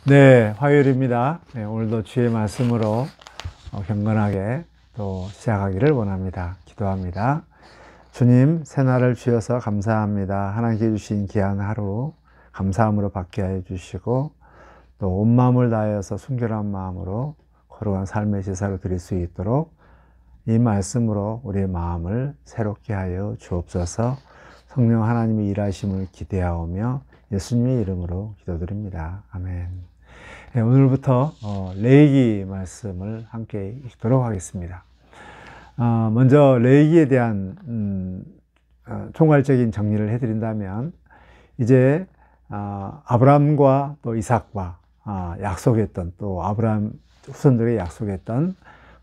네, 화요일입니다. 네, 오늘도 주의 말씀으로 경건하게 또 시작하기를 원합니다. 기도합니다. 주님, 새날을 주셔서 감사합니다. 하나님께 주신 귀한 하루 감사함으로 받게 하여 주시고 또 온 마음을 다하여서 순결한 마음으로 거룩한 삶의 제사로 드릴 수 있도록 이 말씀으로 우리의 마음을 새롭게 하여 주옵소서. 성령 하나님의 일하심을 기대하오며 예수님의 이름으로 기도드립니다. 아멘. 네, 오늘부터 레위기 말씀을 함께 읽도록 하겠습니다. 먼저 레위기에 대한 총괄적인 정리를 해드린다면 이제 아브라함과 또 이삭과 약속했던, 또 아브라함 후손들이 약속했던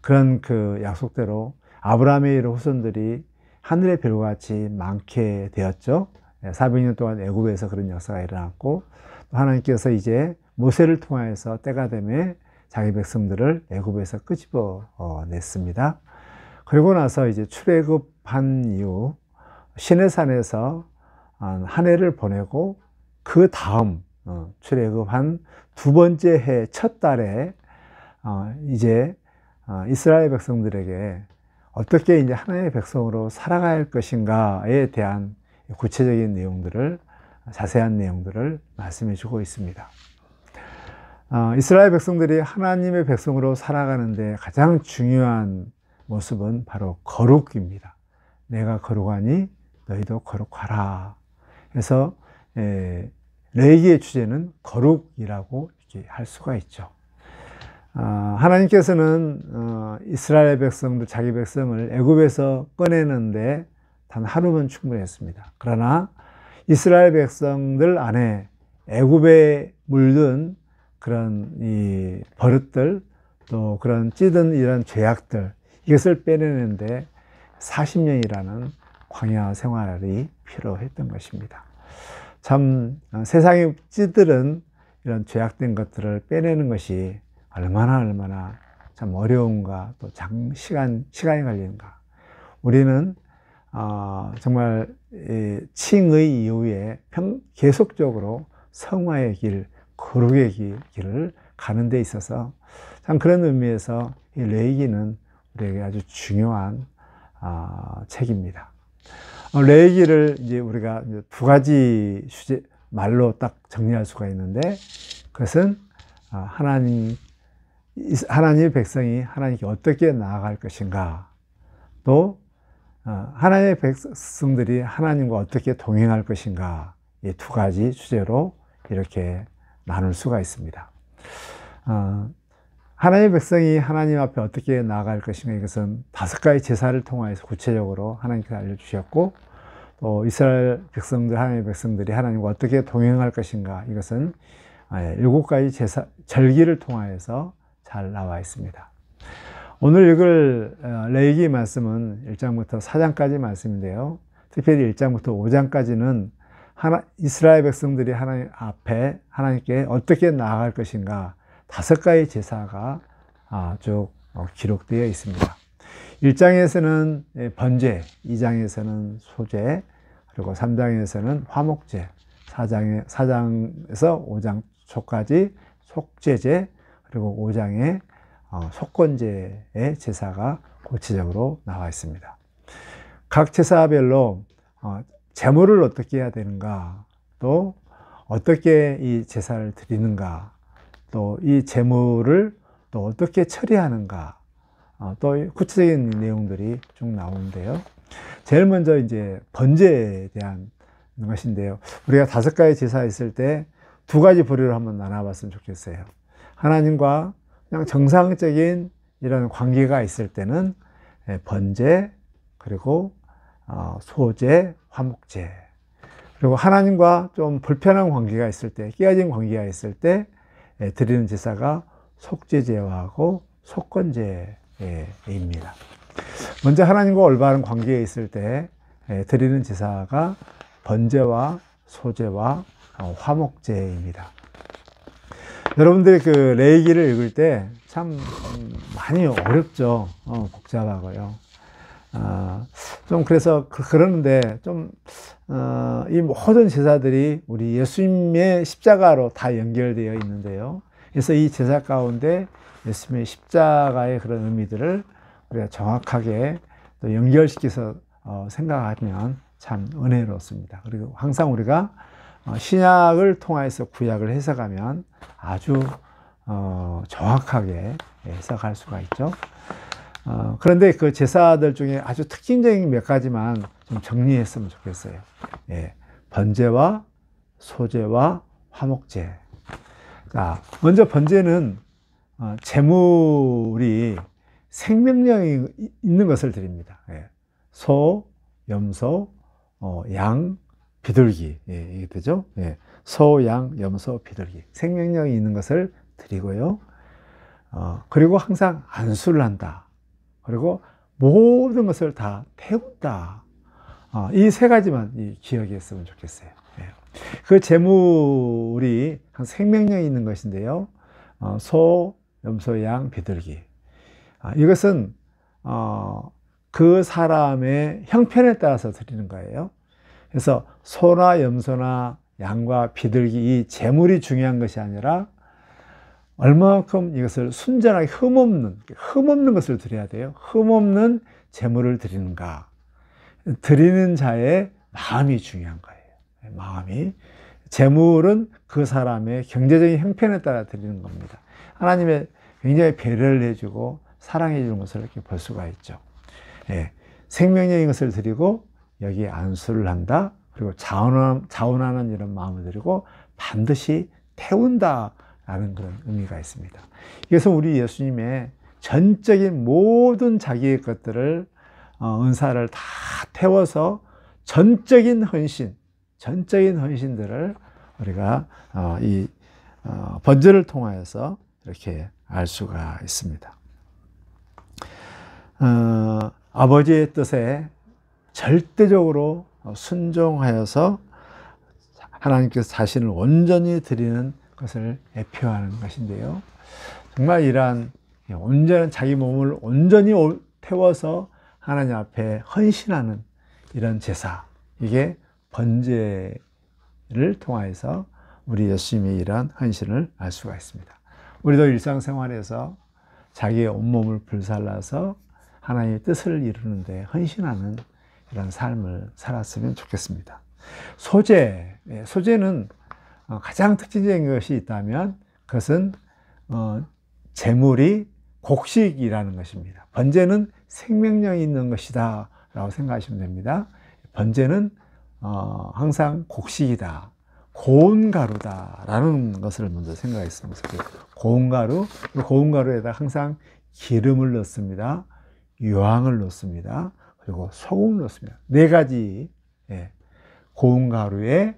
그런 그 약속대로 아브라함의 후손들이 하늘의 별과 같이 많게 되었죠. 400년 동안 애굽에서 그런 역사가 일어났고, 또 하나님께서 이제 모세를 통하여서 때가 되매 자기 백성들을 애굽에서 끄집어냈습니다. 그리고 나서 이제 출애굽한 이후 시내산에서 한 해를 보내고, 그 다음 출애굽한 두 번째 해 첫 달에 이제 이스라엘 백성들에게 어떻게 이제 하나님의 백성으로 살아가야 할 것인가에 대한 구체적인 내용들을, 자세한 내용들을 말씀해 주고 있습니다. 이스라엘 백성들이 하나님의 백성으로 살아가는데 가장 중요한 모습은 바로 거룩입니다. 내가 거룩하니 너희도 거룩하라. 그래서 레위기의 주제는 거룩이라고 이렇게 할 수가 있죠. 하나님께서는 이스라엘 백성들, 자기 백성을 애굽에서 꺼내는데 단 하루면 충분했습니다. 그러나 이스라엘 백성들 안에 애굽에 물든 그런 이 버릇들, 또 그런 찌든 이런 죄악들, 이것을 빼내는데 40년이라는 광야 생활이 필요했던 것입니다. 참 세상에 찌들은 이런 죄악된 것들을 빼내는 것이 얼마나 참 어려운가, 또 시간이 걸리는가. 우리는 정말 칭의 이후에 계속적으로 성화의 길, 거룩의 길을 가는 데 있어서 참 그런 의미에서 이 레위기는 우리에게 아주 중요한 책입니다. 레위기를 이제 우리가 두 가지 말로 딱 정리할 수가 있는데, 그것은 하나님의 백성이 하나님께 어떻게 나아갈 것인가, 또 하나님의 백성들이 하나님과 어떻게 동행할 것인가, 이 두 가지 주제로 이렇게 나눌 수가 있습니다. 하나님의 백성이 하나님 앞에 어떻게 나아갈 것인가, 이것은 5가지 제사를 통해서 구체적으로 하나님께서 알려주셨고, 또 이스라엘 백성들, 하나님의 백성들이 하나님과 어떻게 동행할 것인가, 이것은 7가지 제사, 절기를 통하여서 잘 나와 있습니다. 오늘 읽을 레위기 말씀은 1장부터 4장까지 말씀인데요. 특별히 1장부터 5장까지는 이스라엘 백성들이 하나님 앞에 하나님께 어떻게 나아갈 것인가 5가지 제사가 쭉 기록되어 있습니다. 1장에서는 번제, 2장에서는 소제, 그리고 3장에서는 화목제, 4장에서 5장 초까지 속제제, 그리고 5장에 속건제의 제사가 구체적으로 나와 있습니다. 각 제사별로 제물을 어떻게 해야 되는가, 또 어떻게 이 제사를 드리는가, 또 이 제물을 또 어떻게 처리하는가, 또 구체적인 내용들이 쭉 나오는데요. 제일 먼저 이제 번제에 대한 것인데요. 우리가 5가지 제사 있을 때 2가지 부류로 한번 나눠봤으면 좋겠어요. 하나님과 그냥 정상적인 이런 관계가 있을 때는 번제, 그리고 소제, 화목제, 그리고 하나님과 좀 불편한 관계가 있을 때, 끼어진 관계가 있을 때 드리는 제사가 속제제하고 속건제입니다. 먼저 하나님과 올바른 관계에 있을 때 드리는 제사가 번제와 소제와 화목제입니다. 여러분들이 그 레위기를 읽을 때 참 많이 어렵죠. 복잡하고요. 좀 그래서 그러는데 좀 이 모든 제사들이 우리 예수님의 십자가로 다 연결되어 있는데요. 그래서 이 제사 가운데 예수님의 십자가의 그런 의미들을 우리가 정확하게 또 연결시켜서 생각하면 참 은혜롭습니다. 그리고 항상 우리가 신약을 통해서 구약을 해석하면 아주 정확하게 해석할 수가 있죠. 그런데 그 제사들 중에 아주 특징적인 몇 가지만 좀 정리했으면 좋겠어요. 예, 번제와 소제와 화목제. 자, 먼저 번제는 제물이 생명력이 있는 것을 드립니다. 예, 소, 염소, 양, 비둘기. 예, 이게 되죠? 예, 소, 양, 염소, 비둘기. 생명력이 있는 것을 드리고요. 그리고 항상 안수를 한다. 그리고 모든 것을 다 태운다. 이 세 가지만 기억했으면 좋겠어요. 예. 그 제물이 생명력이 있는 것인데요. 소, 염소, 양, 비둘기. 이것은 그 사람의 형편에 따라서 드리는 거예요. 그래서 소나 염소나 양과 비둘기 이 제물이 중요한 것이 아니라 얼마만큼 이것을 순전하게 흠없는 것을 드려야 돼요. 흠없는 제물을 드리는가. 드리는 자의 마음이 중요한 거예요. 마음이. 제물은 그 사람의 경제적인 형편에 따라 드리는 겁니다. 하나님의 굉장히 배려를 해주고 사랑해 주는 것을 이렇게 볼 수가 있죠. 예, 생명력인 것을 드리고 여기에 안수를 한다. 그리고 자원하는 이런 마음을 드리고 반드시 태운다. 라는 그런 의미가 있습니다. 이것은 우리 예수님의 전적인 모든 자기의 것들을 은사를 다 태워서 전적인 헌신들을 우리가 이 번제를 통하여서 이렇게 알 수가 있습니다. 아버지의 뜻에 절대적으로 순종하여서 하나님께서 자신을 온전히 드리는 것을 대표하는 것인데요. 정말 이러한 온전한 자기 몸을 온전히 태워서 하나님 앞에 헌신하는 이런 제사, 이게 번제를 통하여서 우리 예수님의 이러한 헌신을 알 수가 있습니다. 우리도 일상생활에서 자기의 온몸을 불살라서 하나님의 뜻을 이루는 데 헌신하는 이런 삶을 살았으면 좋겠습니다. 소제는 가장 특징적인 것이 있다면 그것은 제물이 곡식이라는 것입니다. 번제는 생명력이 있는 것이다 라고 생각하시면 됩니다. 번제는 항상 곡식이다, 고운 가루다 라는 것을 먼저 생각했으면 좋겠어요. 고운 가루에다 항상 기름을 넣습니다. 유황을 넣습니다. 그리고 소금을 넣습니다. 네 가지 고운 가루에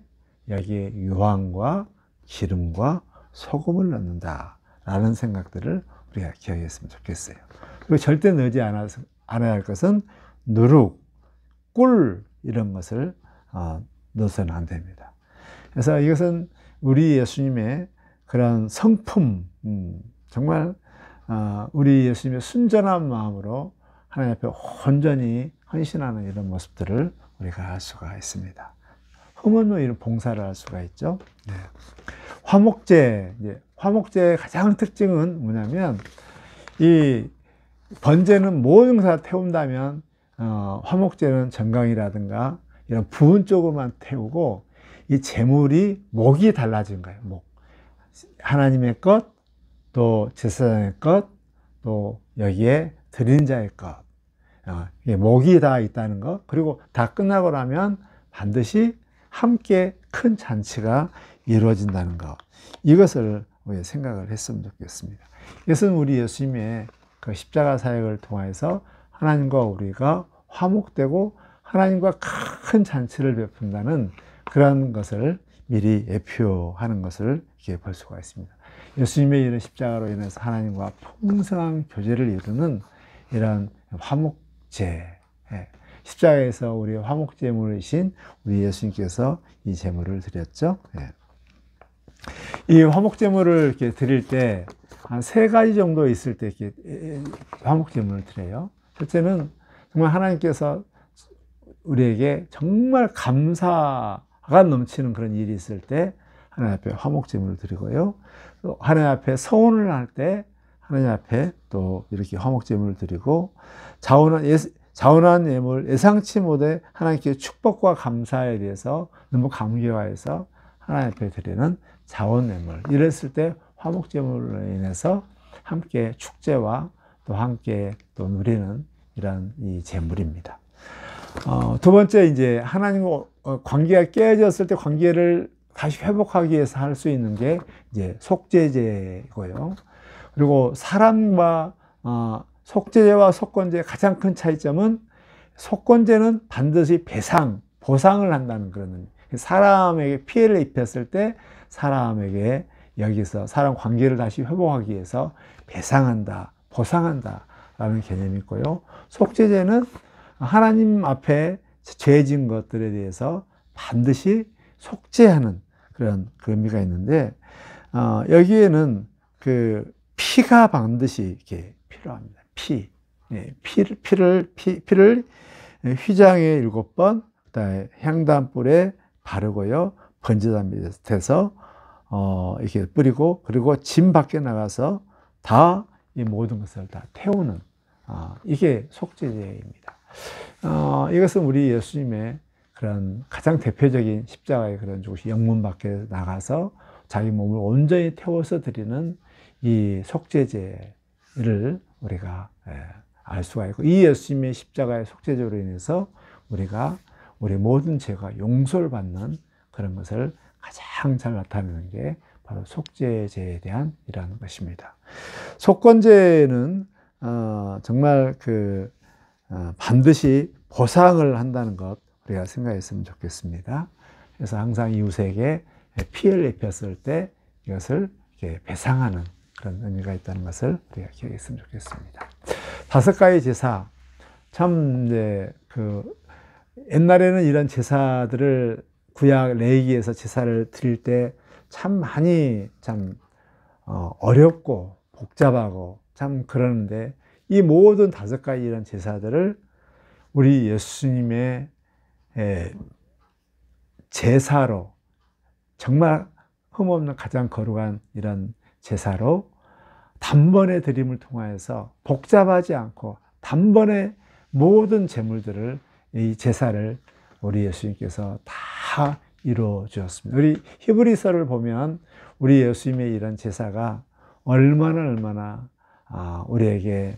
여기에 유황과 기름과 소금을 넣는다 라는 생각들을 우리가 기억했으면 좋겠어요. 그리고 절대 넣지 않아야 할 것은 누룩, 꿀 이런 것을 넣어서는 안 됩니다. 그래서 이것은 우리 예수님의 그런 성품, 정말 우리 예수님의 순전한 마음으로 하나님 앞에 온전히 헌신하는 이런 모습들을 우리가 알 수가 있습니다. 흠없는 이런 봉사를 할 수가 있죠. 네. 화목제의 가장 특징은 뭐냐면, 이 번제는 모든 것을 다 태운다면, 화목제는 정강이라든가 이런 부분 쪽으로만 태우고, 이 제물이 목이 달라진 거예요. 목. 하나님의 것, 또 제사장의 것, 또 여기에 드리는 자의 것. 이게 목이 다 있다는 것. 그리고 다 끝나고 나면 반드시 함께 큰 잔치가 이루어진다는 것. 이것을 우리가 생각을 했으면 좋겠습니다. 이것은 우리 예수님의 그 십자가 사역을 통해서 하나님과 우리가 화목되고 하나님과 큰 잔치를 베푼다는 그런 것을 미리 예표하는 것을 이렇게 볼 수가 있습니다. 예수님의 이런 십자가로 인해서 하나님과 풍성한 교제를 이루는 이런 화목제, 십자가에서 우리 화목제물이신 우리 예수님께서 이 제물을 드렸죠. 이 화목제물을 이렇게 드릴 때 한 세 가지 정도 있을 때 이렇게 화목제물을 드려요. 첫째는 정말 하나님께서 우리에게 정말 감사가 넘치는 그런 일이 있을 때 하나님 앞에 화목제물을 드리고요. 또 하나님 앞에 서원을 할 때 하나님 앞에 또 이렇게 화목제물을 드리고, 자원한 예물, 예상치 못해 하나님께 축복과 감사에 대해서 너무 감격하여서 하나님 앞에 드리는 자원 예물, 이랬을 때 화목제물로 인해서 함께 축제와 또 함께 또 누리는 이런 이 제물입니다. 두 번째, 이제 하나님과 관계가 깨졌을 때 관계를 다시 회복하기 위해서 할 수 있는 게 이제 속죄제고요. 그리고 사람과 속죄제와 속건제의 가장 큰 차이점은, 속건제는 반드시 보상을 한다는 그런, 사람에게 피해를 입혔을 때 사람에게 여기서 사람 관계를 다시 회복하기 위해서 배상한다, 보상한다 라는 개념이 있고요. 속죄제는 하나님 앞에 죄 지은 것들에 대해서 반드시 속죄하는 그런 의미가 있는데, 여기에는 그 피가 반드시 이렇게 필요합니다. 피를 휘장에 7번, 그다음에 향단불에 바르고요, 번제단 밑에서 이렇게 뿌리고, 그리고 진 밖에 나가서 다 이 모든 것을 다 태우는, 이게 속죄제입니다. 이것은 우리 예수님의 그런 가장 대표적인 십자가의 그런 죽으신 영문 밖에 나가서 자기 몸을 온전히 태워서 드리는 이 속죄제를 우리가 알 수가 있고, 이 예수님의 십자가의 속죄제로 인해서 우리가 우리 모든 죄가 용서를 받는 그런 것을 가장 잘 나타내는 게 바로 속죄제에 대한 이라는 것입니다. 속건제는 정말 반드시 보상을 한다는 것 우리가 생각했으면 좋겠습니다. 그래서 항상 이웃에게 피해를 입혔을 때 이것을 이렇게 배상하는 그런 의미가 있다는 것을 우리가 기억했으면 좋겠습니다. 5가지 제사, 참 이제 옛날에는 이런 제사들을 구약 레위기에서 제사를 드릴 때 참 많이 어렵고 복잡하고 참 그러는데, 이 모든 5가지 이런 제사들을 우리 예수님의 제사로, 정말 흠없는 가장 거룩한 이런 제사로 단번에 드림을 통하여서 복잡하지 않고 단번에 모든 제물들을, 이 제사를 우리 예수님께서 다 이루어 주었습니다. 우리 히브리서를 보면 우리 예수님의 이런 제사가 얼마나 우리에게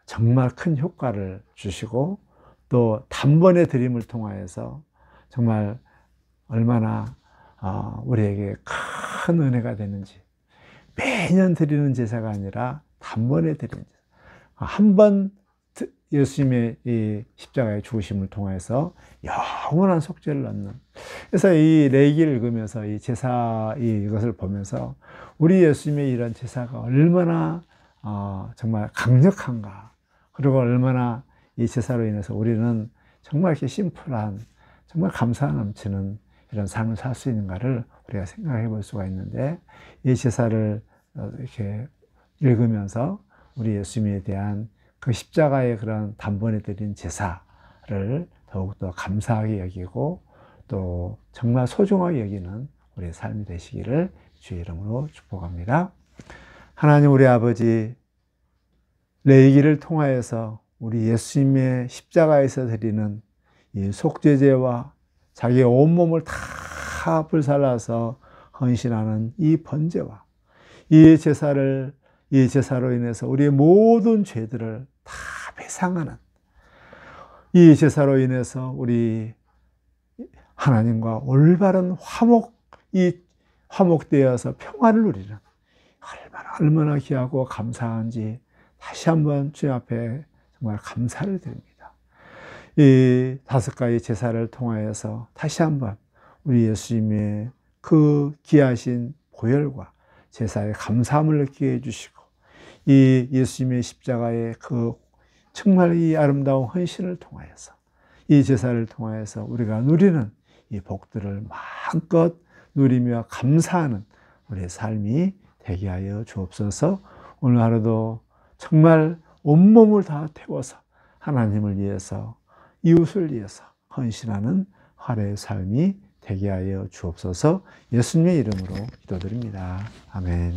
정말 큰 효과를 주시고, 또 단번에 드림을 통하여서 정말 얼마나 우리에게 큰 은혜가 되는지, 매년 드리는 제사가 아니라 단번에 드리는 제사, 한번 예수님의 이 십자가의 죽으심을 통해서 영원한 속죄를 얻는. 그래서 이 레위기를 읽으면서 이 제사 이것을 보면서 우리 예수님의 이런 제사가 얼마나 정말 강력한가, 그리고 얼마나 이 제사로 인해서 우리는 정말 이렇게 심플한, 정말 감사 넘치는 이런 삶을 살 수 있는가를 우리가 생각해 볼 수가 있는데, 이 제사를 이렇게 읽으면서 우리 예수님에 대한 그 십자가의 그런 단번에 드린 제사를 더욱더 감사하게 여기고 또 정말 소중하게 여기는 우리의 삶이 되시기를 주의 이름으로 축복합니다. 하나님 우리 아버지, 레위기를 통하여서 우리 예수님의 십자가에서 드리는 이 속죄제와 자기의 온몸을 다 불살라서 헌신하는 이 번제와 이 제사로 인해서 우리의 모든 죄들을 다 배상하는 이 제사로 인해서 우리 하나님과 올바른 화목되어서 평화를 누리는, 얼마나 귀하고 감사한지 다시 한번 주님 앞에 정말 감사를 드립니다. 이 5가지 제사를 통하여서 다시 한번 우리 예수님의 그 귀하신 보혈과 제사의 감사함을 느끼게 해주시고, 이 예수님의 십자가의 그 정말 이 아름다운 헌신을 통하여서, 이 제사를 통하여서 우리가 누리는 이 복들을 마음껏 누리며 감사하는 우리의 삶이 되게 하여 주옵소서. 오늘 하루도 정말 온몸을 다 태워서 하나님을 위해서, 이웃을 위해서 헌신하는 하루의 삶이 되게 하여 주옵소서. 예수님의 이름으로 기도드립니다. 아멘.